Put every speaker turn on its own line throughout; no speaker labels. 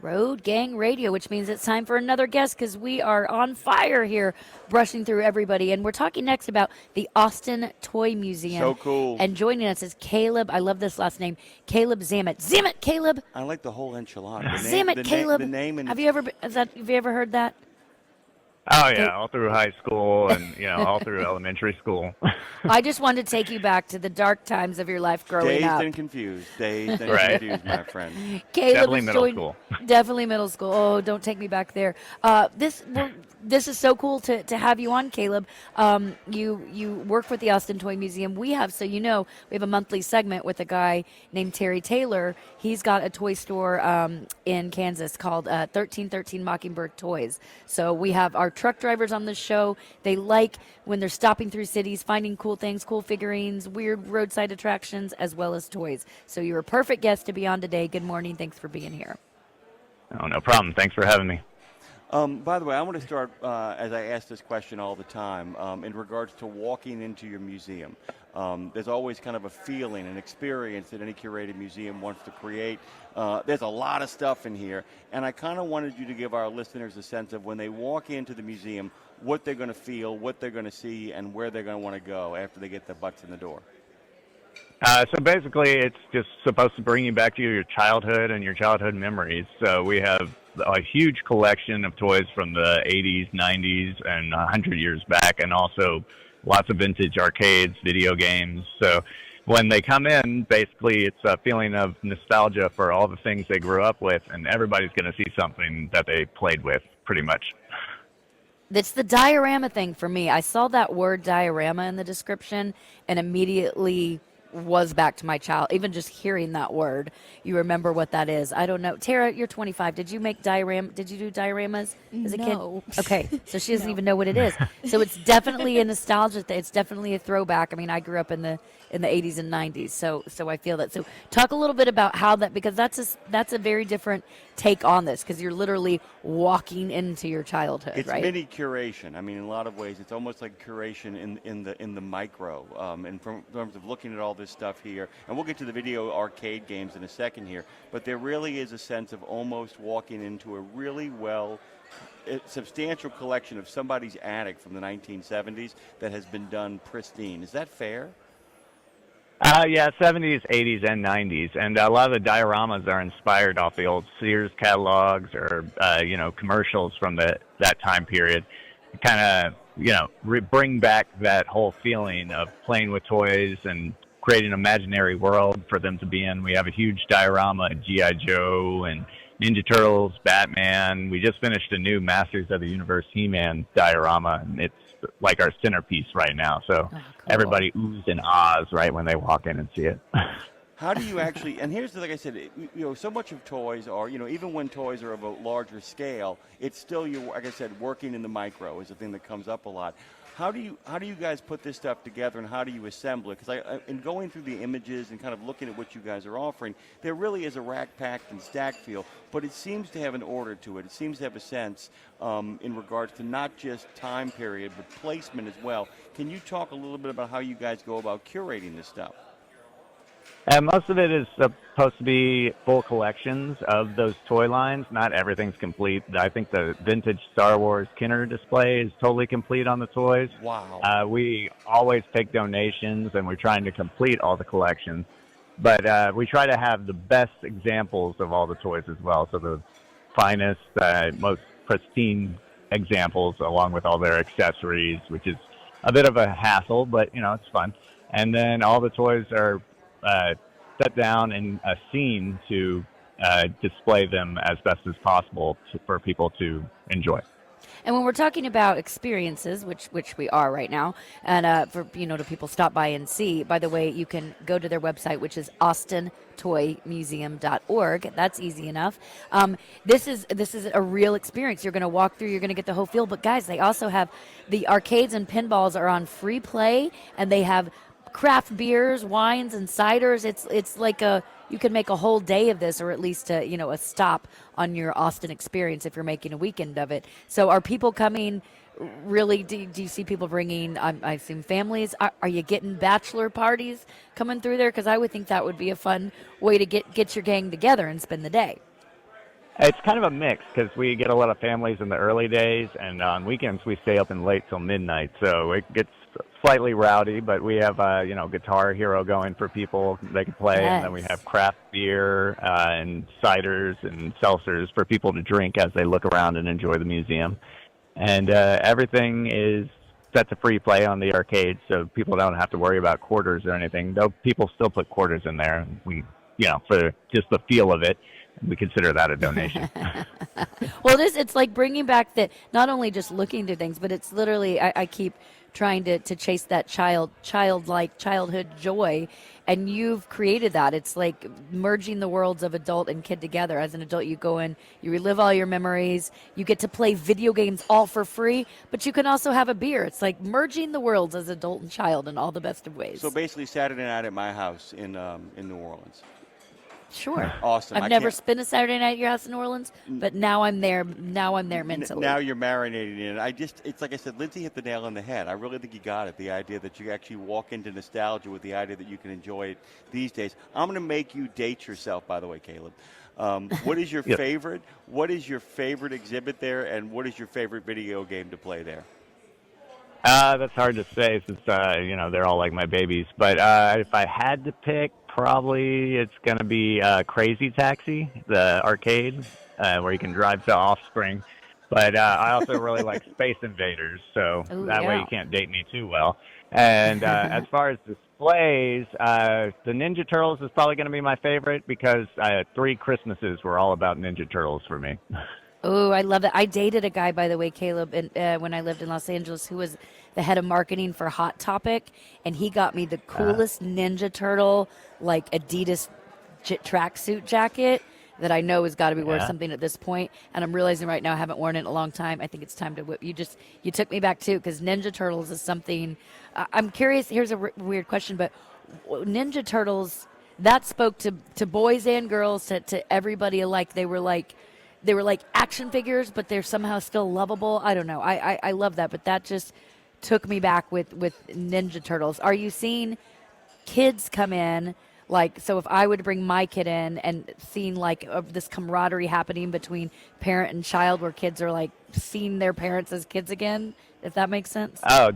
Road Gang Radio, which means it's time for another guest because we are on fire here, brushing through everybody. And we're talking next about the Austin Toy Museum.
So cool.
And joining us is Caleb. I love this last name, Caleb Zammit. Zammit, Caleb.
I like the whole enchilada.
Zammit, Caleb.
The name and
have you ever heard that?
Oh, yeah, all through high school and, all through elementary school.
I just wanted to take you back to the dark times of your life growing up.
Dazed and confused. Dazed and
Right.
confused, my friend.
Caleb
Definitely
is
middle school.
Definitely middle school. Oh, don't take me back there. This is so cool to have you on, Caleb. You work with the Austin Toy Museum. We have a monthly segment with a guy named Terry Taylor. He's got a toy store in Kansas called 1313 Mockingbird Toys. So we have our truck drivers on this show. They like when they're stopping through cities, finding cool things, cool figurines, weird roadside attractions, as well as toys. So you're a perfect guest to be on today. Good morning. Thanks for being here.
Oh, no problem. Thanks for having me.
By the way, I want to start, as I ask this question all the time, in regards to walking into your museum. There's always kind of a feeling, an experience that any curated museum wants to create. There's a lot of stuff in here, and I kind of wanted you to give our listeners a sense of when they walk into the museum, what they're going to feel, what they're going to see, and where they're going to want to go after they get their butts in the door.
So basically, it's just supposed to bring you back to your childhood and your childhood memories. So we have a huge collection of toys from the 80s, 90s, and 100 years back, and also lots of vintage arcades, video games. So when they come in, basically it's a feeling of nostalgia for all the things they grew up with, and everybody's going to see something that they played with, pretty much.
It's the diorama thing for me. I saw that word diorama in the description and immediately was back to my child. Even just hearing that word, you remember what that is. I don't know. Tara, you're 25. Did you do dioramas as a kid? Okay, so she doesn't even know what it is. So it's definitely a nostalgia thing. It's definitely a throwback. I mean, I grew up in the 80s and 90s, so I feel that. So talk a little bit about how that, because that's a very different take on this, because you're literally walking into your childhood,
it's
right?
It's mini curation. I mean, in a lot of ways, it's almost like curation in the micro. And from terms of looking at all this stuff here, and we'll get to the video arcade games in a second here, but there really is a sense of almost walking into a really substantial collection of somebody's attic from the 1970s that has been done pristine. Is that fair?
Yeah, 70s, 80s, and 90s. And a lot of the dioramas are inspired off the old Sears catalogs or, commercials from that time period. Kind of, bring back that whole feeling of playing with toys and creating an imaginary world for them to be in. We have a huge diorama of G.I. Joe and Ninja Turtles, Batman. We just finished a new Masters of the Universe He-Man diorama, and it's like our centerpiece right now. So
cool.
Everybody oohs and ahs right when they walk in and see it.
How do you actually, and here's like I said, so much of toys are, even when toys are of a larger scale, it's still, like I said, working in the micro is a thing that comes up a lot. How do you guys put this stuff together, and how do you assemble it? Because in going through the images and kind of looking at what you guys are offering, there really is a rack-packed and stacked feel, but it seems to have an order to it. It seems to have a sense in regards to not just time period, but placement as well. Can you talk a little bit about how you guys go about curating this stuff?
Most of it is supposed to be full collections of those toy lines. Not everything's complete. I think the vintage Star Wars Kenner display is totally complete on the toys.
Wow.
We always take donations, and we're trying to complete all the collections. But we try to have the best examples of all the toys as well. So the finest, most pristine examples, along with all their accessories, which is a bit of a hassle, but, it's fun. And then all the toys are set down in a scene to display them as best as possible for people to enjoy.
And when we're talking about experiences, which we are right now, and for to people stop by and see, by the way, you can go to their website, which is austintoymuseum.org. That's easy enough. This is a real experience. You're going to walk through, you're going to get the whole feel. But guys, they also have the arcades and pinballs are on free play, and they have craft beers, wines, and ciders. It's like you can make a whole day of this, or at least a stop on your Austin experience if you're making a weekend of it. So are people coming? Really, do you see people bringing? I assume families. Are you getting bachelor parties coming through there? Because I would think that would be a fun way to get your gang together and spend the day.
It's kind of a mix because we get a lot of families in the early days, and on weekends we stay open late till midnight. So it gets slightly rowdy, but we have Guitar Hero going for people they can play, and then we
Yes.
have craft beer and ciders and seltzers for people to drink as they look around and enjoy the museum. And everything is set to free play on the arcade, so people don't have to worry about quarters or anything. Though people still put quarters in there, for just the feel of it. We consider that a donation.
Well, it's like bringing back that, not only just looking to things, but it's literally, I keep trying to chase that childlike childhood joy, and you've created that. It's like merging the worlds of adult and kid together. As an adult, you go in, you relive all your memories, you get to play video games all for free, but you can also have a beer. It's like merging the worlds as adult and child in all the best of ways.
So basically, Saturday night at my house in New Orleans.
Sure.
Awesome.
I've never spent a Saturday night at your house in New Orleans, but now I'm there. Now I'm there mentally.
Now you're marinating in it. It's like I said, Lindsay hit the nail on the head. I really think you got it. The idea that you actually walk into nostalgia with the idea that you can enjoy it these days. I'm going to make you date yourself, by the way, Caleb. What is your favorite? What is your favorite exhibit there, and what is your favorite video game to play there?
That's hard to say since they're all like my babies. But if I had to pick, probably it's going to be Crazy Taxi, the arcade, where you can drive to Offspring. But I also really like Space Invaders, so way you can't date me too well. And as far as displays, the Ninja Turtles is probably going to be my favorite because 3 Christmases were all about Ninja Turtles for me.
Oh, I love it. I dated a guy, by the way, Caleb, when I lived in Los Angeles, who was the head of marketing for Hot Topic, and he got me the coolest Ninja Turtle, like Adidas tracksuit jacket that I know has got to be worth something at this point. And I'm realizing right now I haven't worn it in a long time. I think it's time to whip. You took me back too, because Ninja Turtles is something. I'm curious. Here's a weird question, but Ninja Turtles, that spoke to boys and girls, to everybody alike. They were like action figures, but they're somehow still lovable. I don't know. I love that, but that just took me back with Ninja Turtles. Are you seeing kids come in? So if I would bring my kid in and seeing this camaraderie happening between parent and child, where kids are seeing their parents as kids again, if that makes sense.
Oh,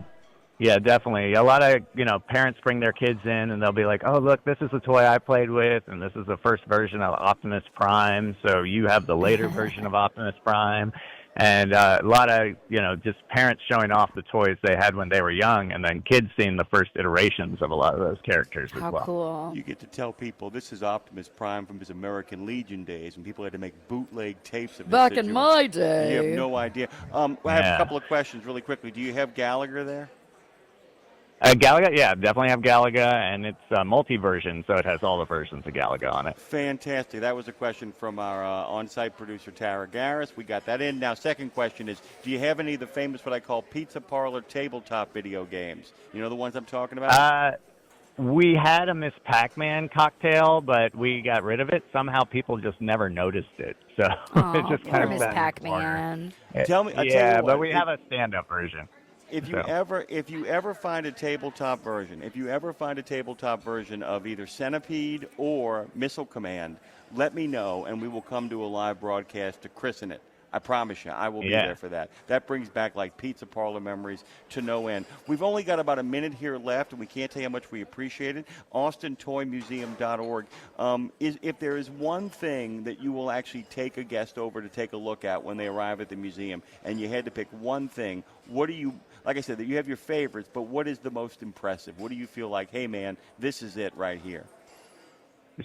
yeah, definitely. A lot of, parents bring their kids in and they'll be like, oh, look, this is the toy I played with, and this is the first version of Optimus Prime, so you have the later version of Optimus Prime. And a lot of, just parents showing off the toys they had when they were young, and then kids seeing the first iterations of a lot of those characters as well.
How cool.
You get to tell people this is Optimus Prime from his American Legion days, when people had to make bootleg tapes of this.
Back in my day.
You have no idea. I have a couple of questions really quickly. Do you have Gallagher there?
Galaga, yeah, definitely have Galaga, and it's a multi-version, so it has all the versions of Galaga on it.
Fantastic. That was a question from our on-site producer, Tara Garris. We got that in. Now, second question is, do you have any of the famous, what I call pizza parlor tabletop video games? You know the ones I'm talking about?
We had a Miss Pac-Man cocktail, but we got rid of it. Somehow people just never noticed it. So it just kind of
Miss Pac-Man.
Tell me,
but we have a stand-up version.
If you ever find a tabletop version, of either Centipede or Missile Command, let me know, and we will come to a live broadcast to christen it. I promise you, I will be there for that. That brings back pizza parlor memories to no end. We've only got about a minute here left, and we can't tell you how much we appreciate it. AustinToyMuseum.org. If there is one thing that you will actually take a guest over to take a look at when they arrive at the museum, and you had to pick one thing, what do you, like I said, that you have your favorites, but what is the most impressive? What do you feel like, hey, man, this is it right here?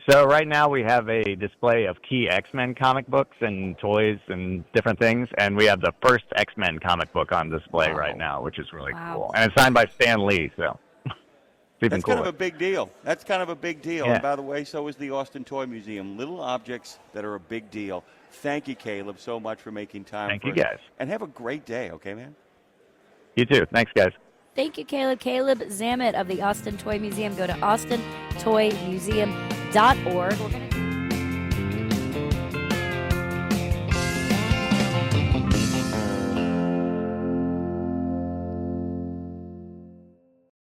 So right now we have a display of key X-Men comic books and toys and different things, and we have the first X-Men comic book on display right now, which is really cool. And it's signed by Stan Lee, so it's even
That's
cooler.
kind of a big deal. That's kind of a big deal.
Yeah.
And by the way, so is the Austin Toy Museum. Little objects that are a big deal. Thank you, Caleb, so much for making time
Thank
for
you,
us.
guys.
And have a great day, okay, man?
You too. Thanks, guys.
Thank you, Caleb. Caleb Zammit of the Austin Toy Museum. Go to austintoymuseum.org. We're going to